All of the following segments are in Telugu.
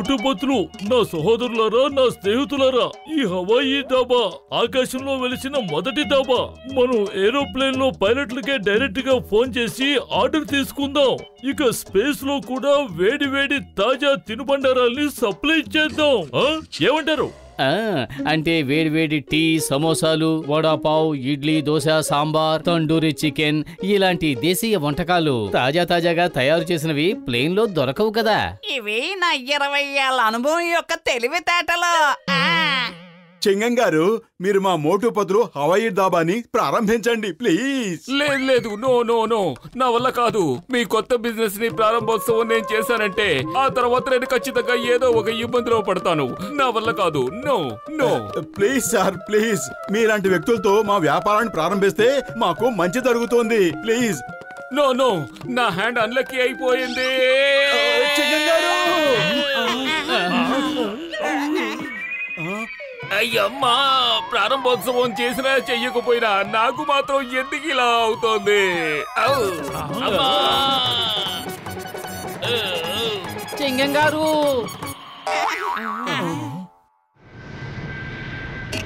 మోటు పత్లు, నా సహోదరులారా, నా స్నేహితులారా, ఈ హవాయి డాబా ఆకాశంలో వెలిసిన మొదటి డాబా. మనం ఏరోప్లేన్ లో పైలట్లకే డైరెక్ట్ గా ఫోన్ చేసి ఆర్డర్ తీసుకుందాం. ఇక స్పేస్ లో కూడా వేడి వేడి తాజా తినుబండారాల్ని సప్లై చేద్దాం. ఏమంటారు? అంటే వేడివేడి టీ, సమోసాలు, వడాపావ్, ఇడ్లీ, దోశ, సాంబార్, తండూరి చికెన్ ఇలాంటి దేశీయ వంటకాలు తాజాగా తయారు చేసినవి ప్లేన్ లో దొరకవు కదా. ఇవి నా 20 ఏళ్ల అనుభవం యొక్క తెలివితేటలు. చెంగం గారు, మీరు మా మోటు పత్రు హవాయి డాబాని ప్రారంభించండి ప్లీజ్. లేదు, నో, నా వల్ల కాదు. మీ కొత్త బిజినెస్ ని ప్రారంభోత్సవం నేను చేశానంటే ఆ తర్వాత నేను ఖచ్చితంగా ఏదో ఒక ఇబ్బందిలో పడతాను. నా వల్ల కాదు. No please sir, please. మీలాంటి వ్యక్తులతో మా వ్యాపారాన్ని ప్రారంభిస్తే మాకు మంచి జరుగుతుంది. ప్లీజ్. నో, నా హ్యాండ్ అన్లక్కీ అయిపోయింది. చెంగం గారు, అయ్యమ్మా, ప్రారంభోత్సవం చేసినా చెయ్యకపోయినా నాకు మాత్రం ఎందుకు ఇలా అవుతోంది? చెంగం గారు,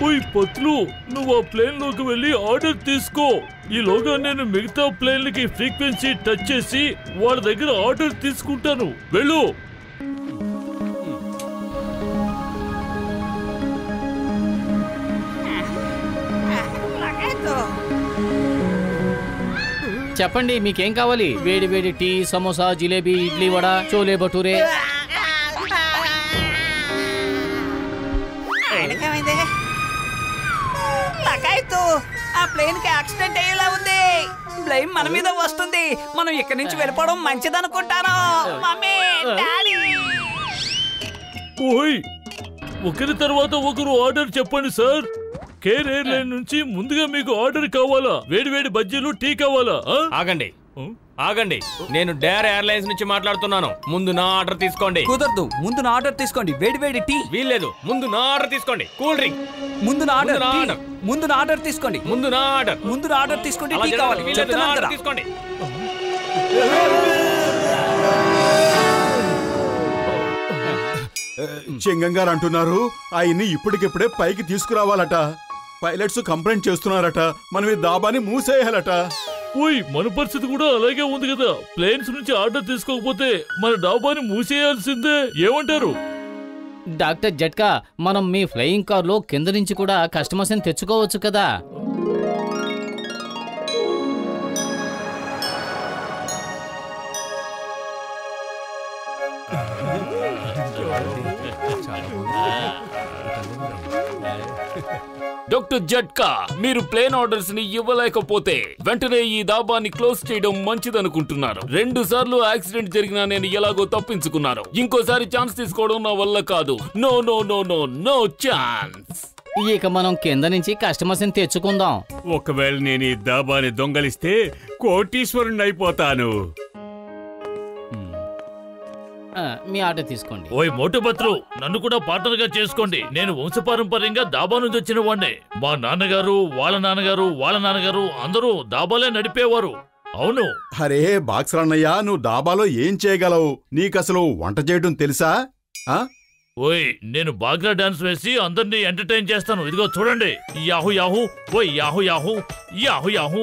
ఓయ్ పత్లు, నువ్వు ఆ ప్లేన్ లోకి వెళ్ళి ఆర్డర్ తీసుకో. ఈలోగా నేను మిగతా ప్లేన్లకి ఫ్రీక్వెన్సీ టచ్ చేసి వాళ్ళ దగ్గర ఆర్డర్ తీసుకుంటాను. వెళ్ళు. చెప్పండి, మీకేం కావాలి? వేడి వేడి టీ, సమోసా, జిలేబీ, ఇడ్లీ, వడ, చోలే భటూరే. ఆ ప్లేన్ కి యాక్సిడెంట్ అయ్యేలా ఉంది. బ్లేమ్ మన మీద వస్తుంది. మనం ఇక్కడి నుంచి వెళ్ళిపోవడం మంచిదనుకుంటాను. Mummy, daddy. ఓయ్, ఒకరి తర్వాత ఒకరు ఆర్డర్ చెప్పండి సార్. కేర్ ఎయిర్లైన్ నుంచి ముందుగా మీకు ఆర్డర్ కావాలా? వేడి వేడి బజ్జీలు, టీ కావాలా? ఆగండి, నేను డేర్ ఎయిర్లైన్స్ నుంచి మాట్లాడుతున్నాను. ముందు నా ఆర్డర్ తీసుకోండి. కుదరదు, ముందు నా ఆర్డర్ తీసుకోండి. వేడి వేడి టీ. వీల్లేదు, ముందు నా ఆర్డర్ తీసుకోండి. Cool drink. ముందు నా ఆర్డర్ తీసుకోండి. ముందు నా ఆర్డర్ తీసుకోండి. టీ కావాలి. తీసుకోండి. చెంగం గారు అంటున్నారు ఆయన్ని ఇప్పటికిప్పుడే పైకి తీసుకురావాలట. పైలట్స్ కంప్లైంట్ చేస్తున్నారట. మనం ఈ డాబాని మూసేయాలట. ఓయ్, మన పరిస్థితి కూడా అలాగే ఉంది కదా. ప్లేన్స్ నుంచి ఆర్డర్ తీసుకోకపోతే మన డాబాని మూసేయాల్సిందే. ఏమంటారు? డాక్టర్ జట్కా, మనం మీ ఫ్లయింగ్ కార్ లో కింద నుంచి కూడా కస్టమర్స్ ని తెచ్చుకోవచ్చు కదా. డాక్టర్ జట్కా, మీరు ప్లేన్ ఆర్డర్స్ ని ఇవ్వలేకపోతే వెంటనే ఈ డాబాని క్లోజ్ చేయడం మంచిదనుకుంటున్నారు. 2 సార్లు యాక్సిడెంట్ జరిగినా నేను ఎలాగో తప్పించుకున్నాను. ఇంకోసారి ఛాన్స్ తీసుకోవడం నా వల్ల కాదు. No chance. ఇక మనం కింద నుంచి కస్టమర్స్ ని తెచ్చుకుందాం. ఒకవేళ నేను ఈ డాబాని దొంగలిస్తే కోటీశ్వరుణ్ణి అయిపోతాను. మీ ఆర్డర్ తీసుకోండి. ఓయ్ మోటు పత్రు, నన్ను కూడా పార్ట్నర్ గా చేసుకోండి. నేను వంశపారంపర్యంగా దాబా నుంచి వచ్చిన వాడిని. మా నాన్నగారు, వాళ్ళ నాన్నగారు, వాళ్ళ నాన్నగారు అందరూ దాబాలే నడిపేవారు. అవును. అరే బాక్సరన్నయ్య, నువ్వు డాబాలో ఏం చేయగలవు? నీకసలు వంట చేయడం తెలుసా? ఓయ్, నేను బాగ్రా డాన్స్ వేసి అందరినీ ఎంటర్టైన్ చేస్తాను. ఇదిగో చూడండి. యాహూ యాహూ, ఓయ్ యాహూ యాహూ, యాహూ యాహూ,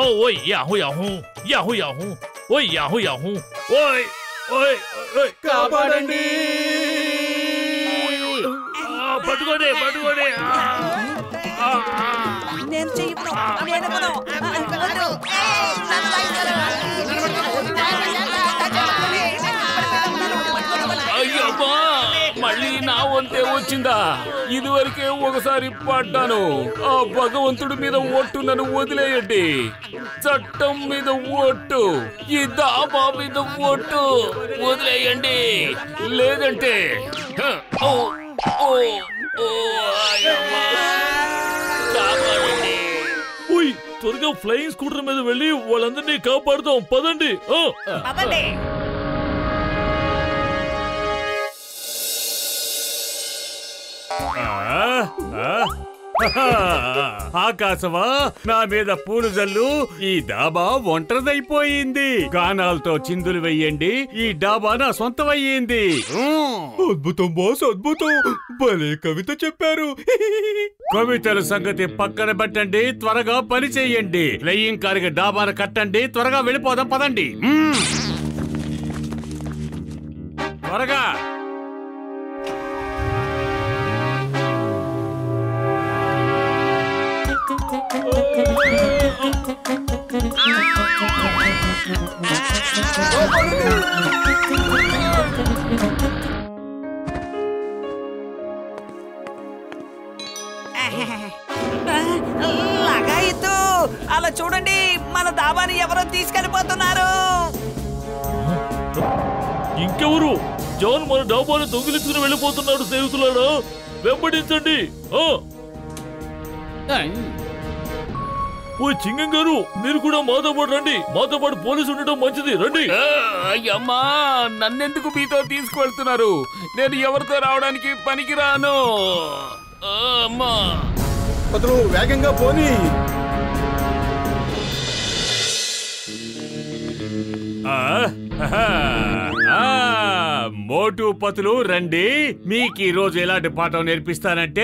ఓ ఓయ్ యాహూ యాహూ, యాహూ యాహూ, ఓయ్ యాహూ యాహూ, ఓయ్ ఓయ్ ఓయ్, కాపాడండి. పట్టుకోండి. నేను చెయ్యను. అయ్యమ్మా, మళ్ళీ నా వంతే వచ్చిందా? ఇదివరకే ఒకసారి పడ్డాను. ఆ భగవంతుడి మీద ఒట్టు, నన్ను వదిలేయండి. చట్టం మీద ఒట్టు, ఈ దాబా మీద ఒట్టు, వదిలేయండి. లేదంటే త్వరగా ఫ్లయింగ్ స్కూటర్ మీద వెళ్ళి వాళ్ళందరినీ కాపాడుతాం. పదండి. ఆకాశమా నా మీద పూలు జల్లు, ఈ డాబా ఒంటరిదైపోయింది. గానాలతో చిందులు వెయ్యండి, ఈ డాబా నా సొంతమయ్యింది. అద్భుతం బాస్, అద్భుతం. భలే కవిత చెప్పారు. కవితల సంగతి పక్కన పెట్టండి, త్వరగా పని చెయ్యండి. ఫ్లయింగ్ కారుకి డాబాను కట్టండి, త్వరగా వెళ్ళిపోదాం పదండి. త్వరగా. లగాయితు, అలా చూడండి, మన దాబాని ఎవరో తీసుకెళ్లిపోతున్నారు. ఇంకెవరు? జాన్ మన డాబాని దొంగిలించుకుని వెళ్ళిపోతున్నాడు. స్నేహితులారా, వెంబడించండి. ఓ చింగం గారు, మీరు కూడా మాతో పాటు రండి. మాతో పాటు పోలీసు ఉండటం మంచిది. రండి. అయ్యమ్మా, నన్నెందుకు మీతో తీసుకువెళ్తున్నారు? నేను ఎవరితో రావడానికి పనికిరాను. అమ్మా, పతులు వేగంగా పోనీ. మోటు పతులు రండి. మీకు ఈ రోజు ఎలాంటి పాఠం నేర్పిస్తానంటే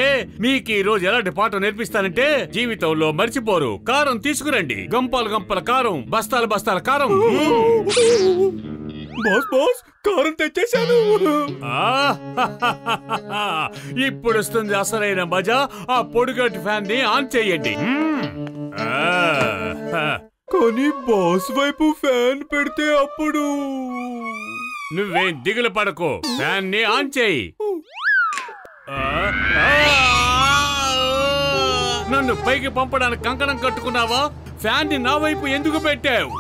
జీవితంలో మర్చిపోరు. కారం తీసుకురండి. గంపలు గంపల కారం, బస్తాల బస్తాల కారం. బాస్ బాస్, కారం తెచ్చేశాను. ఇప్పుడు వస్తుంది అసలైన మజా. ఆ పొడుగటి ఫ్యాన్ ని ఆన్ చేయండి. కానీ బాస్ వైపు ఫ్యాన్ పెడితే అప్పుడు నువ్వేం దిగులు పడకు, ఫ్యాన్ ని ఆన్ చేయి. నన్ను పైకి పంపడానికి కంకణం కట్టుకున్నావా? ఫ్యాన్ ని నా వైపు ఎందుకు పెట్టావు?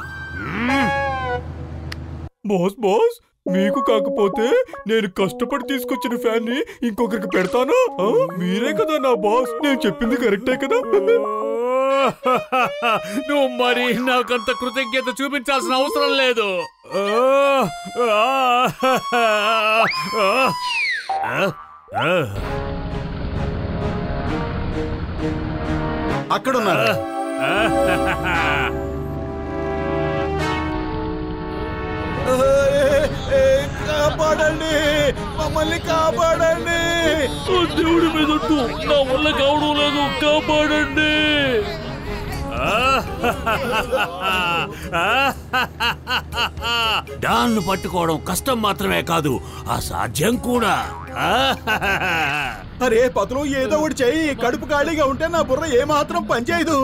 బాస్ బాస్, మీకు కాకపోతే నేను కష్టపడి తీసుకొచ్చిన ఫ్యాన్ ని ఇంకొకరికి పెడతానా? మీరే కదా నా బాస్, నేను చెప్పింది కరెక్టే కదా? నువ్వు మరి నాకంత కృతజ్ఞత చూపించాల్సిన అవసరం లేదు. అక్కడున్నారా? కాపాడండి, మమ్మల్ని కాపాడండి. దేవుడి మీద నా వల్ల కావడం లేదు. కాపాడండి. డాన్ను పట్టుకోవడం కష్టం మాత్రమే కాదు, అసాధ్యం కూడా. అరే పతులు, ఏదో ఒకటి చెయ్యి. కడుపు ఖాళీగా ఉంటే నా బుర్ర ఏమాత్రం పనిచేయదు.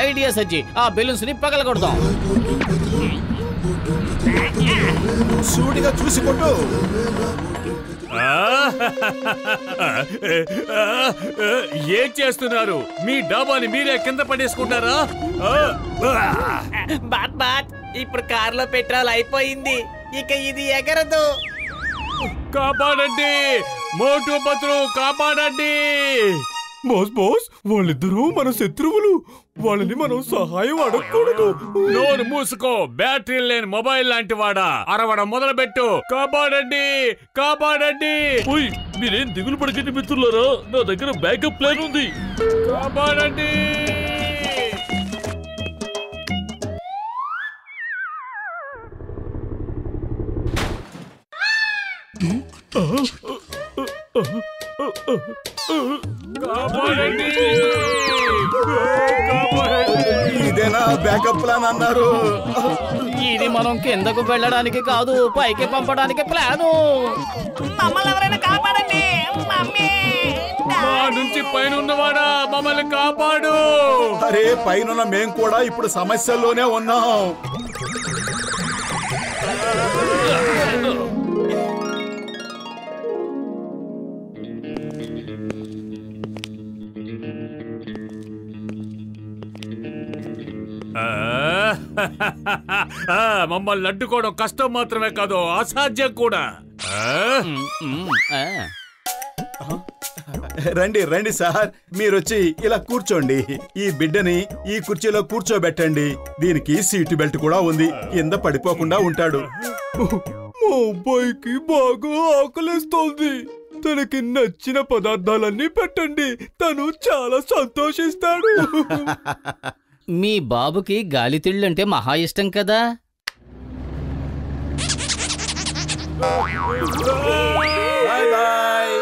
ఐడియా సజ్జి, ఆ బెలూన్స్ ని పగలగొడదాం. సూటిగా చూసి కొట్టు. ఏం చేస్తున్నారు? మీ డాబాని మీరే కింద పడేసుకుంటారా? బాట్ బాట్, ఇప్పుడు కారులో పెట్రోల్ అయిపోయింది, ఇక ఇది ఎగరదు. కాపాడండి, మోటు పతులు, కాపాడండి. బాస్ బాస్, వాళ్ళిద్దరూ మన శత్రువులు. వాళ్ళని మనం సహాయం అడగకూడదు. నోరు మూసుకో, బ్యాటరీ లేని మొబైల్ లాంటి వాడా. అరవడం మొదలుపెట్టు. కాపాడండి, కాపాడండి. ఓయ్, మీరేం దిగులు పడకండి మిత్రులారా, నా దగ్గర బ్యాకప్ ప్లాన్ ఉంది. కాపాడండి. ఇదేనా బ్యాకప్ ప్లాన్ అన్నారు? ఇది మనం కిందకు వెళ్ళడానికి కాదు, పైకి పంపడానికి ప్లాను. మమ్మల్ని ఎవరైనా కాపాడండి. మమ్మీ, మా నుంచి పైన ఉన్నవాడా, మమ్మల్ని కాపాడు. అరే, పైన మేం కూడా ఇప్పుడు సమస్యల్లోనే ఉన్నాం. మమ్మల్ని అడ్డుకోవడం కష్టం మాత్రమే కాదు, అసాధ్యం కూడా. రండి రండి సార్, మీరొచ్చి ఇలా కూర్చోండి. ఈ బిడ్డని ఈ కుర్చీలో కూర్చోబెట్టండి. దీనికి సీటు బెల్ట్ కూడా ఉంది, కింద పడిపోకుండా ఉంటాడు. మా అబ్బాయికి బాగా ఆకలిస్తోంది. తనకి నచ్చిన పదార్థాలన్నీ పెట్టండి, తను చాలా సంతోషిస్తాడు. మీ బాబుకి గాలితిళ్ళంటే మహా ఇష్టం కదా. Bye bye.